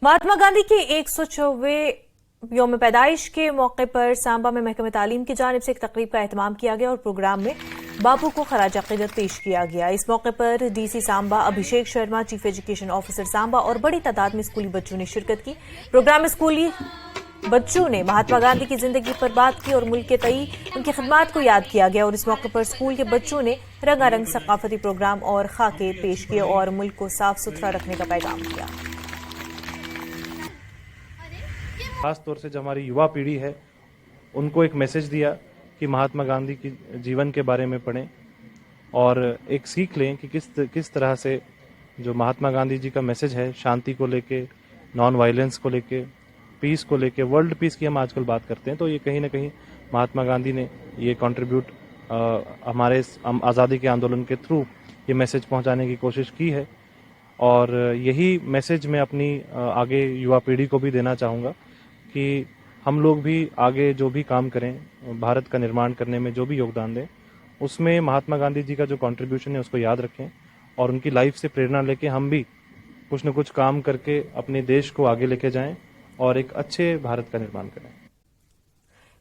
महात्मा गांधी के 104वें यौम पैदाइश के मौके पर सांबा में महकमे तालीम की जानिब से एक तकरीब का एहतमाम किया गया और प्रोग्राम में बापू को खराज अकीदत पेश किया गया। इस मौके पर DC Samba Abhishek Sharma, chief education officer Samba और बड़ी तादाद में स्कूली बच्चों ने शिरकत की। प्रोग्राम में स्कूली बच्चों ने महात्मा गांधी की जिंदगी पर बात की और मुल्क के तई उनकी खिदमत को याद किया गया। और इस मौके पर स्कूल के बच्चों ने रंगारंग सकाफती प्रोग्राम और खाके पेश किए और मुल्क को साफ सुथरा रखने का पैगाम दिया। खास तौर से जो हमारी युवा पीढ़ी है उनको एक मैसेज दिया कि महात्मा गांधी की जीवन के बारे में पढ़ें और एक सीख लें कि किस तरह से जो महात्मा गांधी जी का मैसेज है, शांति को लेके, नॉन वायलेंस को लेके, पीस को लेके, वर्ल्ड पीस की हम आजकल बात करते हैं, तो ये कहीं ना कहीं महात्मा गांधी ने ये कंट्रीब्यूट हमारे आज़ादी के आंदोलन के थ्रू ये मैसेज पहुंचाने की कोशिश की है। और यही मैसेज मैं अपनी आगे युवा पीढ़ी को भी देना चाहूँगा कि हम लोग भी आगे जो भी काम करें, भारत का निर्माण करने में जो भी योगदान दें, उसमें महात्मा गांधी जी का जो कंट्रीब्यूशन है उसको याद रखें और उनकी लाइफ से प्रेरणा लेके हम भी कुछ न कुछ काम करके अपने देश को आगे लेके जाएं और एक अच्छे भारत का निर्माण करें।